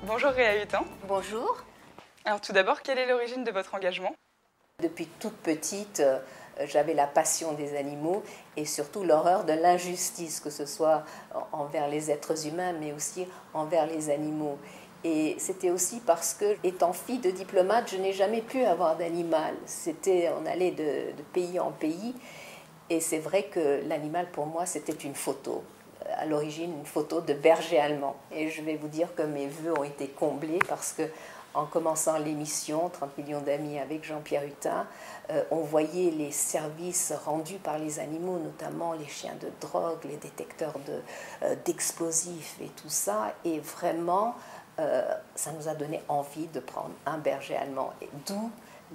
Bonjour Réa Hutin. Bonjour. Alors tout d'abord, quelle est l'origine de votre engagement? Depuis toute petite, j'avais la passion des animaux et surtout l'horreur de l'injustice, que ce soit envers les êtres humains, mais aussi envers les animaux. Et c'était aussi parce que, étant fille de diplomate, je n'ai jamais pu avoir d'animal. On allait de pays en pays, et c'est vrai que l'animal, pour moi, c'était une photo. À l'origine, une photo de berger allemand. Et je vais vous dire que mes vœux ont été comblés parce que, en commençant l'émission 30 millions d'amis avec Jean-Pierre Hutin, on voyait les services rendus par les animaux, notamment les chiens de drogue, les détecteurs d'explosifs et tout ça. Et vraiment, ça nous a donné envie de prendre un berger allemand. Et d'où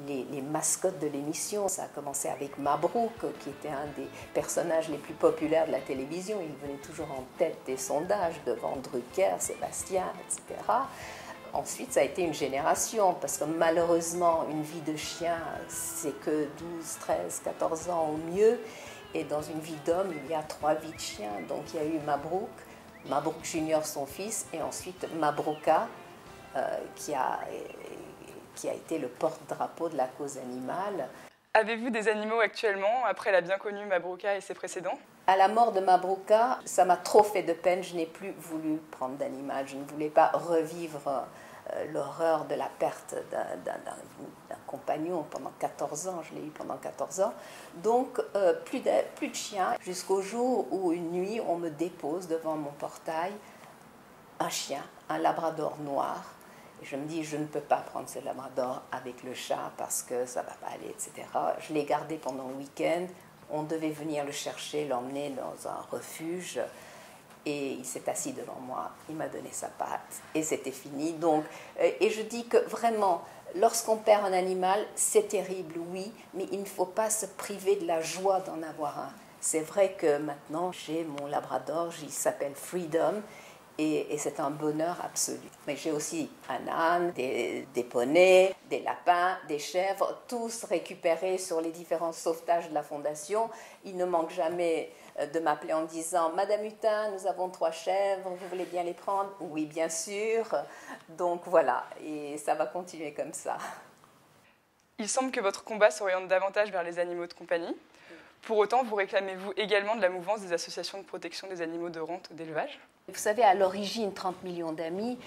les mascottes de l'émission. Ça a commencé avec Mabrouk, qui était un des personnages les plus populaires de la télévision. Il venait toujours en tête des sondages devant Drucker, Sébastien, etc. Ensuite, ça a été une génération, parce que malheureusement, une vie de chien, c'est que 12, 13, 14 ans au mieux. Et dans une vie d'homme, il y a 3 vies de chien. Donc il y a eu Mabrouk, Mabrouk Junior, son fils, et ensuite Mabrouka, qui a été le porte-drapeau de la cause animale. Avez-vous des animaux actuellement, après la bien connue Mabrouka et ses précédents? À la mort de Mabrouka, ça m'a trop fait de peine, je n'ai plus voulu prendre d'animal, je ne voulais pas revivre l'horreur de la perte d'un compagnon pendant 14 ans, je l'ai eu pendant 14 ans. Donc plus de chiens, jusqu'au jour où une nuit on me dépose devant mon portail un chien, un labrador noir. Et je me dis, je ne peux pas prendre ce labrador avec le chat parce que ça ne va pas aller, etc. Je l'ai gardé pendant le week-end. On devait venir le chercher, l'emmener dans un refuge. Et il s'est assis devant moi, il m'a donné sa patte et c'était fini. Donc, et je dis que vraiment, lorsqu'on perd un animal, c'est terrible, oui, mais il ne faut pas se priver de la joie d'en avoir un. C'est vrai que maintenant, j'ai mon labrador, il s'appelle Freedom, et c'est un bonheur absolu. Mais j'ai aussi un âne, des poneys, des lapins, des chèvres, tous récupérés sur les différents sauvetages de la Fondation. Il ne manque jamais de m'appeler en disant « Madame Hutin, nous avons 3 chèvres, vous voulez bien les prendre ?» « Oui, bien sûr. » Donc voilà, et ça va continuer comme ça. Il semble que votre combat s'oriente davantage vers les animaux de compagnie. Pour autant, vous réclamez-vous également de la mouvance des associations de protection des animaux de rente ou d'élevage? Vous savez, à l'origine, 30 millions d'amis,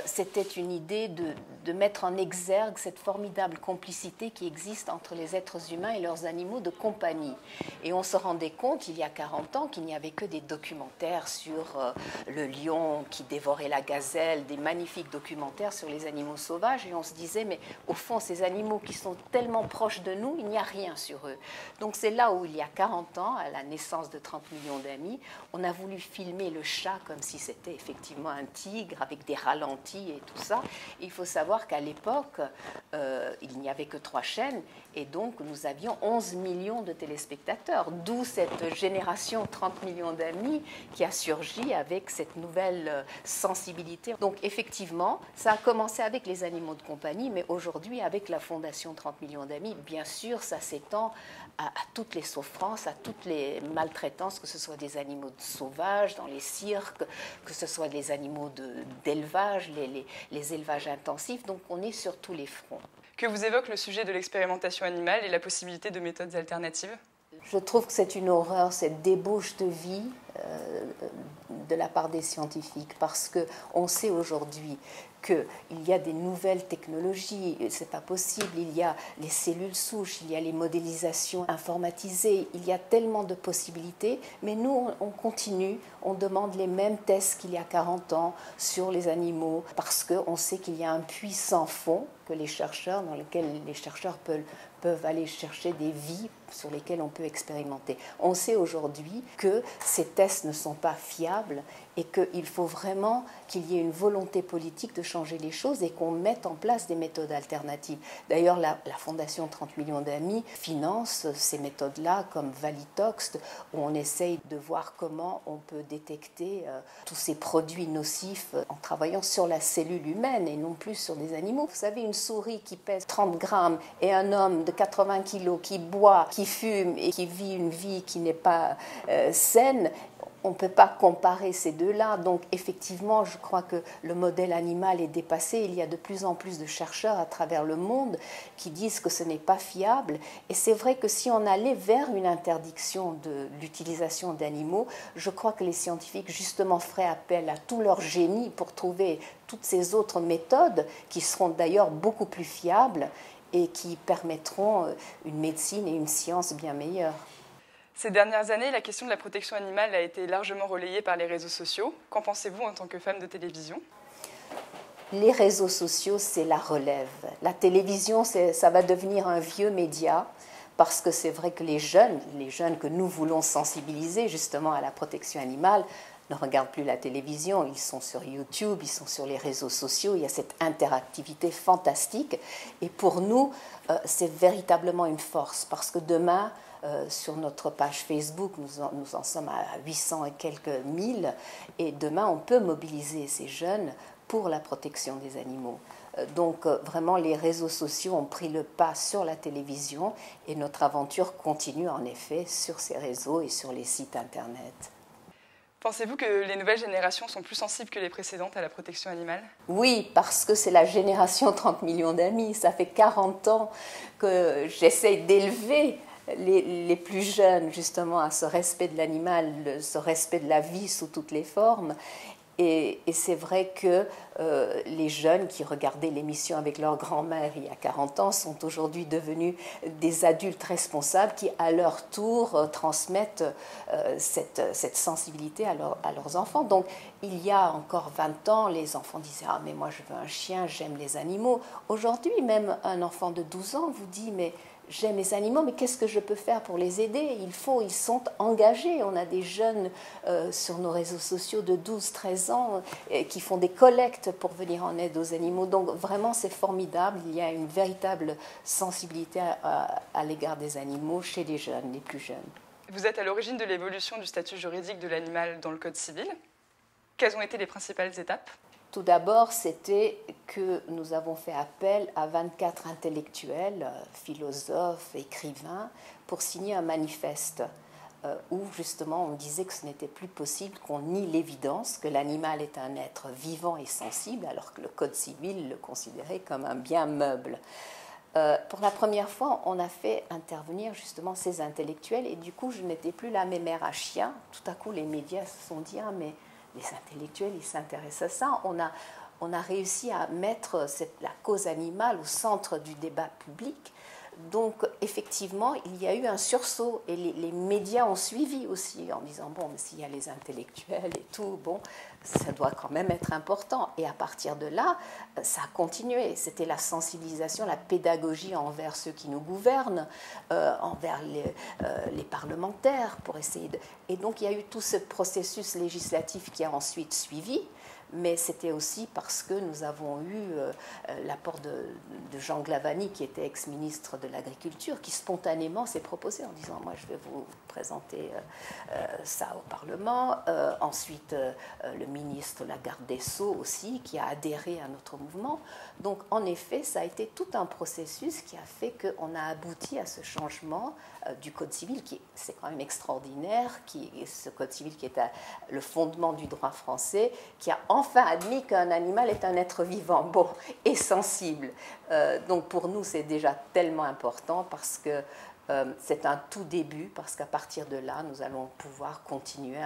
c'était une idée de mettre en exergue cette formidable complicité qui existe entre les êtres humains et leurs animaux de compagnie. Et on se rendait compte, il y a 40 ans, qu'il n'y avait que des documentaires sur le lion qui dévorait la gazelle, des magnifiques documentaires sur les animaux sauvages. Et on se disait, mais au fond, ces animaux qui sont tellement proches de nous, il n'y a rien sur eux. Donc c'est là où, il y a 40 ans, à la naissance de 30 millions d'amis, on a voulu filmer le chat comme si c'était effectivement un tigre avec des ralentis et tout ça. Et il faut savoir qu'à l'époque, il n'y avait que 3 chaînes et donc nous avions 11 millions de téléspectateurs, d'où cette génération 30 millions d'amis qui a surgi avec cette nouvelle sensibilité. Donc effectivement, ça a commencé avec les animaux de compagnie, mais aujourd'hui avec la Fondation 30 millions d'amis, bien sûr, ça s'étend à toutes les souffrances, à toutes les maltraitances, que ce soit des animaux sauvages dans les cirques, que ce soit des animaux d'élevage, les élevages intensifs. Donc on est sur tous les fronts. Que vous évoque le sujet de l'expérimentation animale et la possibilité de méthodes alternatives? Je trouve que c'est une horreur, cette débauche de vie de la part des scientifiques, parce qu'on sait aujourd'hui qu'il y a des nouvelles technologies, c'est pas possible, il y a les cellules souches, il y a les modélisations informatisées, il y a tellement de possibilités, mais nous on continue, on demande les mêmes tests qu'il y a 40 ans sur les animaux, parce qu'on sait qu'il y a un puits sans fond que les chercheurs, dans lequel les chercheurs peuvent aller chercher des vies sur lesquelles on peut expérimenter. On sait aujourd'hui que ces tests ne sont pas fiables et qu'il faut vraiment qu'il y ait une volonté politique de changer les choses et qu'on mette en place des méthodes alternatives. D'ailleurs, la Fondation 30 millions d'amis finance ces méthodes-là comme Valitox, où on essaye de voir comment on peut détecter tous ces produits nocifs en travaillant sur la cellule humaine et non plus sur des animaux. Vous savez, une souris qui pèse 30 grammes et un homme de 80 kilos qui boit, qui fume et qui vit une vie qui n'est pas saine, on ne peut pas comparer ces deux-là. Donc effectivement, je crois que le modèle animal est dépassé. Il y a de plus en plus de chercheurs à travers le monde qui disent que ce n'est pas fiable. Et c'est vrai que si on allait vers une interdiction de l'utilisation d'animaux, je crois que les scientifiques justement feraient appel à tout leur génie pour trouver toutes ces autres méthodes qui seront d'ailleurs beaucoup plus fiables et qui permettront une médecine et une science bien meilleures. Ces dernières années, la question de la protection animale a été largement relayée par les réseaux sociaux. Qu'en pensez-vous en tant que femme de télévision ? Les réseaux sociaux, c'est la relève. La télévision, ça va devenir un vieux média parce que c'est vrai que les jeunes que nous voulons sensibiliser justement à la protection animale, ne regardent plus la télévision, ils sont sur YouTube, ils sont sur les réseaux sociaux, il y a cette interactivité fantastique. Et pour nous, c'est véritablement une force parce que demain, sur notre page Facebook, nous en sommes à 800 et quelques mille, et demain, on peut mobiliser ces jeunes pour la protection des animaux. Donc vraiment, les réseaux sociaux ont pris le pas sur la télévision et notre aventure continue en effet sur ces réseaux et sur les sites Internet. Pensez-vous que les nouvelles générations sont plus sensibles que les précédentes à la protection animale ? Oui, parce que c'est la génération 30 millions d'amis. Ça fait 40 ans que j'essaie d'élever les plus jeunes justement à ce respect de l'animal, ce respect de la vie sous toutes les formes. Et c'est vrai que les jeunes qui regardaient l'émission avec leur grand-mère il y a 40 ans sont aujourd'hui devenus des adultes responsables qui, à leur tour, transmettent cette sensibilité à leurs enfants. Donc, il y a encore 20 ans, les enfants disaient « Ah, mais moi, je veux un chien, j'aime les animaux ». Aujourd'hui, même un enfant de 12 ans vous dit « Mais j'aime les animaux, mais qu'est-ce que je peux faire pour les aider ? Ils sont engagés. On a des jeunes sur nos réseaux sociaux de 12-13 ans qui font des collectes pour venir en aide aux animaux. Donc vraiment, c'est formidable. Il y a une véritable sensibilité à l'égard des animaux chez les jeunes, les plus jeunes. Vous êtes à l'origine de l'évolution du statut juridique de l'animal dans le Code civil. Quelles ont été les principales étapes ? Tout d'abord, c'était que nous avons fait appel à 24 intellectuels, philosophes, écrivains, pour signer un manifeste où justement on disait que ce n'était plus possible qu'on nie l'évidence que l'animal est un être vivant et sensible, alors que le Code civil le considérait comme un bien meuble. Pour la première fois, on a fait intervenir justement ces intellectuels et du coup, je n'étais plus la mémère à chien. Tout à coup, les médias se sont dit « Ah, mais les intellectuels, ils s'intéressent à ça ». On a réussi à mettre la cause animale au centre du débat public. Donc, effectivement, il y a eu un sursaut et les médias ont suivi aussi en disant « Bon, mais s'il y a les intellectuels et tout, bon, ça doit quand même être important ». Et à partir de là, ça a continué. C'était la sensibilisation, la pédagogie envers ceux qui nous gouvernent, envers les parlementaires pour essayer de... Et donc, il y a eu tout ce processus législatif qui a ensuite suivi. Mais c'était aussi parce que nous avons eu l'apport de Jean Glavany, qui était ex-ministre de l'Agriculture, qui spontanément s'est proposé en disant « Moi, je vais vous présenter ça au Parlement ». Ensuite, le ministre, la garde des Sceaux aussi, qui a adhéré à notre mouvement. Donc, en effet, ça a été tout un processus qui a fait qu'on a abouti à ce changement du Code civil, c'est quand même extraordinaire, ce Code civil qui est le fondement du droit français, qui a enfin admis qu'un animal est un être vivant, bon, et sensible. Donc pour nous, c'est déjà tellement important parce que c'est un tout début, parce qu'à partir de là, nous allons pouvoir continuer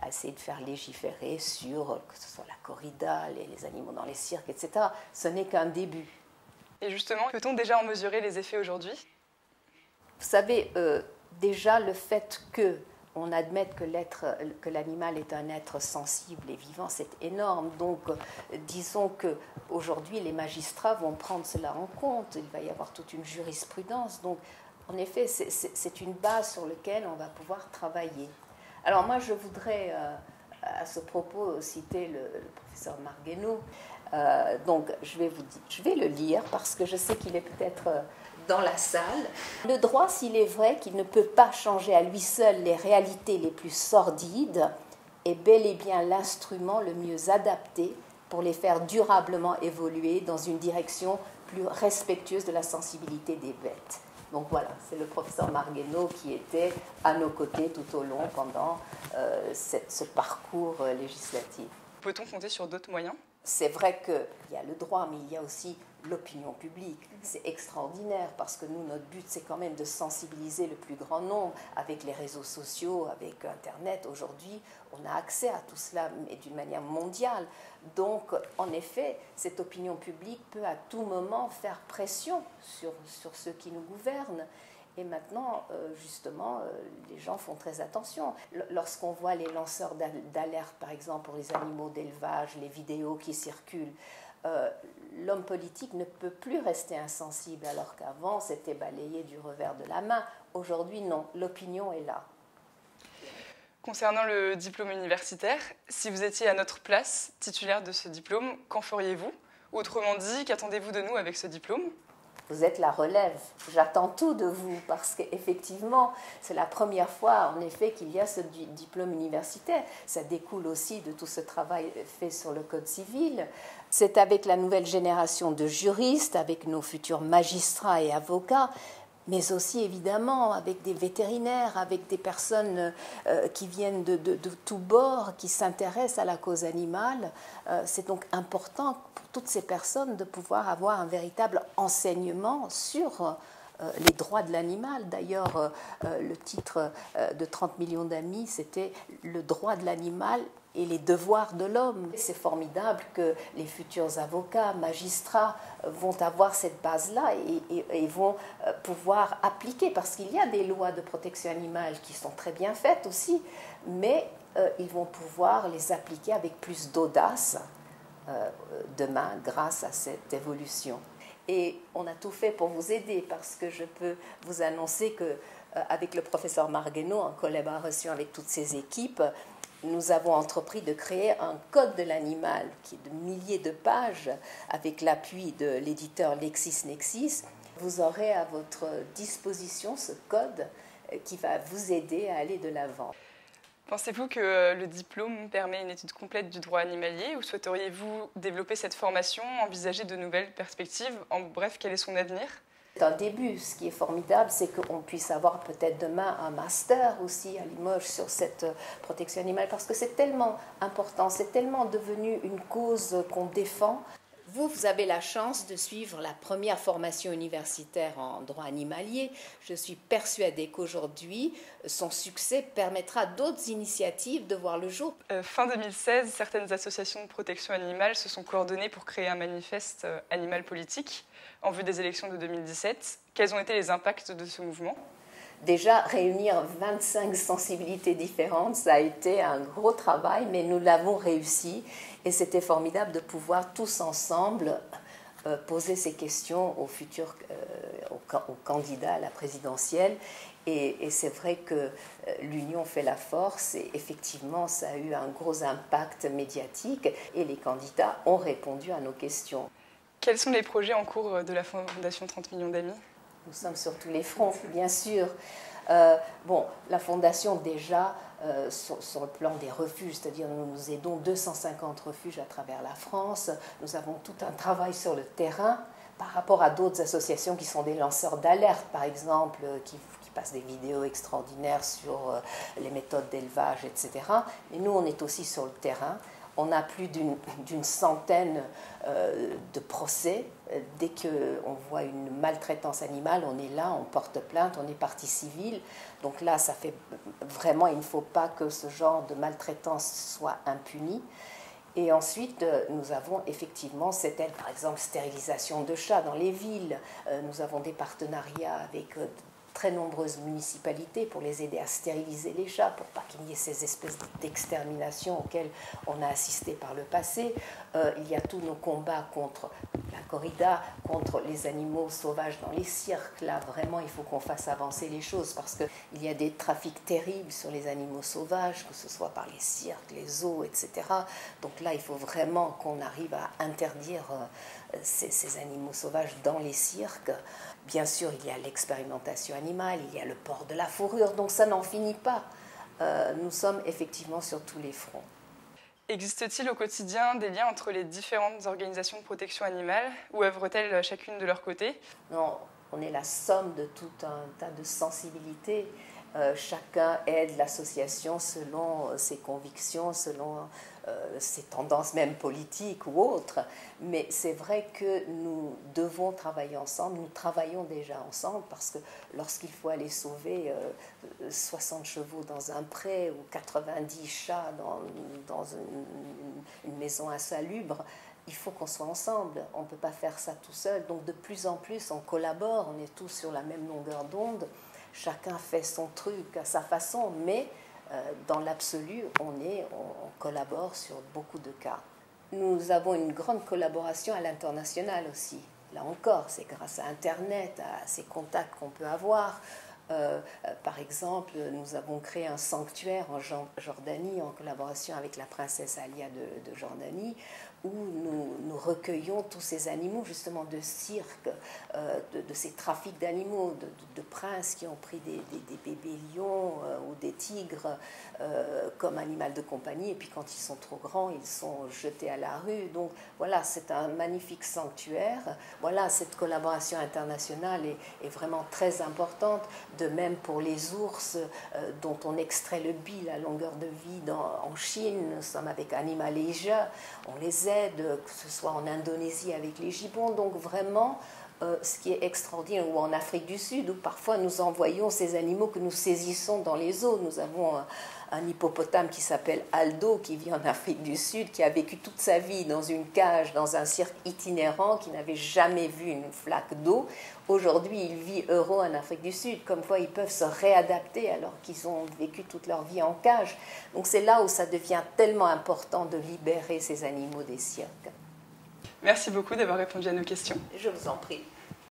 à essayer de faire légiférer sur, que ce soit la corrida, les animaux dans les cirques, etc. Ce n'est qu'un début. Et justement, peut-on déjà en mesurer les effets aujourd'hui ? Vous savez, déjà le fait qu'on admette que l'animal est un être sensible et vivant, c'est énorme. Donc, disons qu'aujourd'hui, les magistrats vont prendre cela en compte. Il va y avoir toute une jurisprudence. Donc, en effet, c'est une base sur laquelle on va pouvoir travailler. Alors, moi, je voudrais, à ce propos, citer le professeur Marc Guénaud. Donc, je vais le lire parce que je sais qu'il est peut-être... dans la salle. Le droit, s'il est vrai qu'il ne peut pas changer à lui seul les réalités les plus sordides, est bel et bien l'instrument le mieux adapté pour les faire durablement évoluer dans une direction plus respectueuse de la sensibilité des bêtes. Donc voilà, c'est le professeur Marguenot qui était à nos côtés tout au long pendant ce parcours législatif. Peut-on compter sur d'autres moyens ? C'est vrai qu'il y a le droit, mais il y a aussi l'opinion publique. C'est extraordinaire parce que nous, notre but, c'est quand même de sensibiliser le plus grand nombre avec les réseaux sociaux, avec Internet. Aujourd'hui, on a accès à tout cela, mais d'une manière mondiale. Donc, en effet, cette opinion publique peut à tout moment faire pression sur ceux qui nous gouvernent. Et maintenant, justement, les gens font très attention. Lorsqu'on voit les lanceurs d'alerte, par exemple, pour les animaux d'élevage, les vidéos qui circulent, l'homme politique ne peut plus rester insensible, alors qu'avant, c'était balayé du revers de la main. Aujourd'hui, non, l'opinion est là. Concernant le diplôme universitaire, si vous étiez à notre place, titulaire de ce diplôme, qu'en feriez-vous ? Autrement dit, qu'attendez-vous de nous avec ce diplôme ? Vous êtes la relève. J'attends tout de vous parce qu'effectivement, c'est la première fois, en effet, qu'il y a ce diplôme universitaire. Ça découle aussi de tout ce travail fait sur le Code civil. C'est avec la nouvelle génération de juristes, avec nos futurs magistrats et avocats, mais aussi évidemment avec des vétérinaires, avec des personnes qui viennent de tous bords, qui s'intéressent à la cause animale. C'est donc important pour toutes ces personnes de pouvoir avoir un véritable enseignement sur les droits de l'animal. D'ailleurs, le titre de 30 millions d'amis, c'était « Le droit de l'animal et les devoirs de l'homme ». C'est formidable que les futurs avocats, magistrats vont avoir cette base-là et vont pouvoir appliquer, parce qu'il y a des lois de protection animale qui sont très bien faites aussi, mais ils vont pouvoir les appliquer avec plus d'audace demain grâce à cette évolution. Et on a tout fait pour vous aider, parce que je peux vous annoncer qu'avec le professeur Marguenot, en collaboration avec toutes ses équipes, nous avons entrepris de créer un code de l'animal qui est de milliers de pages avec l'appui de l'éditeur LexisNexis. Vous aurez à votre disposition ce code qui va vous aider à aller de l'avant. Pensez-vous que le diplôme permet une étude complète du droit animalier ou souhaiteriez-vous développer cette formation, envisager de nouvelles perspectives ? En bref, quel est son avenir ? C'est un début. Ce qui est formidable, c'est qu'on puisse avoir peut-être demain un master aussi à Limoges sur cette protection animale, parce que c'est tellement important, c'est tellement devenu une cause qu'on défend. Vous avez la chance de suivre la première formation universitaire en droit animalier. Je suis persuadée qu'aujourd'hui, son succès permettra à d'autres initiatives de voir le jour. Fin 2016, certaines associations de protection animale se sont coordonnées pour créer un manifeste animal politique en vue des élections de 2017. Quels ont été les impacts de ce mouvement ? Déjà, réunir 25 sensibilités différentes, ça a été un gros travail, mais nous l'avons réussi. Et c'était formidable de pouvoir tous ensemble poser ces questions aux futurs aux candidats à la présidentielle. Et c'est vrai que l'union fait la force et effectivement, ça a eu un gros impact médiatique et les candidats ont répondu à nos questions. Quels sont les projets en cours de la Fondation 30 millions d'amis ? Nous sommes sur tous les fronts, bien sûr. La Fondation, déjà, sur le plan des refuges, c'est-à-dire nous aidons 250 refuges à travers la France. Nous avons tout un travail sur le terrain par rapport à d'autres associations qui sont des lanceurs d'alerte, par exemple, qui passent des vidéos extraordinaires sur les méthodes d'élevage, etc. Mais nous, on est aussi sur le terrain. On a plus d'une centaine de procès. Dès qu'on voit une maltraitance animale, on est là, on porte plainte, on est partie civile. Donc là, ça fait vraiment, il ne faut pas que ce genre de maltraitance soit impuni. Et ensuite, nous avons effectivement cette aide, par exemple, stérilisation de chats dans les villes. Nous avons des partenariats avec très nombreuses municipalités pour les aider à stériliser les chats, pour pas qu'il y ait ces espèces d'extermination auxquelles on a assisté par le passé. Il y a tous nos combats contre la corrida, contre les animaux sauvages dans les cirques. Là, vraiment, il faut qu'on fasse avancer les choses parce qu'il y a des trafics terribles sur les animaux sauvages, que ce soit par les cirques, les zoos, etc. Donc là, il faut vraiment qu'on arrive à interdire ces animaux sauvages dans les cirques. Bien sûr, il y a l'expérimentation animale, il y a le port de la fourrure, donc ça n'en finit pas. Nous sommes effectivement sur tous les fronts. Existe-t-il au quotidien des liens entre les différentes organisations de protection animale ou œuvrent-elles chacune de leur côté ? Non, on est la somme de tout un tas de sensibilités. Chacun aide l'association selon ses convictions, selon ses tendances même politiques ou autres. Mais c'est vrai que nous devons travailler ensemble. Nous travaillons déjà ensemble parce que lorsqu'il faut aller sauver 60 chevaux dans un pré ou 90 chats dans une maison insalubre, il faut qu'on soit ensemble. On ne peut pas faire ça tout seul. Donc de plus en plus, on collabore. On est tous sur la même longueur d'onde. Chacun fait son truc à sa façon, mais dans l'absolu, on collabore sur beaucoup de cas. Nous avons une grande collaboration à l'international aussi. Là encore, c'est grâce à Internet, à ces contacts qu'on peut avoir. Par exemple, nous avons créé un sanctuaire en Jordanie en collaboration avec la princesse Alia de Jordanie, où nous recueillons tous ces animaux justement de cirque, de ces trafics d'animaux, de princes qui ont pris des bébés lions ou des tigres comme animal de compagnie, et puis quand ils sont trop grands, ils sont jetés à la rue. Donc voilà, c'est un magnifique sanctuaire. Voilà, cette collaboration internationale est vraiment très importante. De même pour les ours dont on extrait le bile à longueur de vie en Chine. Nous sommes avec Animalia, on les aide, que ce soit en Indonésie avec les gibbons. Donc vraiment, ce qui est extraordinaire, ou en Afrique du Sud, où parfois nous envoyons ces animaux que nous saisissons dans les eaux. Nous avons un hippopotame qui s'appelle Aldo, qui vit en Afrique du Sud, qui a vécu toute sa vie dans une cage, dans un cirque itinérant, qui n'avait jamais vu une flaque d'eau. Aujourd'hui, il vit heureux en Afrique du Sud. Comme quoi, ils peuvent se réadapter alors qu'ils ont vécu toute leur vie en cage. Donc c'est là où ça devient tellement important de libérer ces animaux des cirques. Merci beaucoup d'avoir répondu à nos questions. Je vous en prie.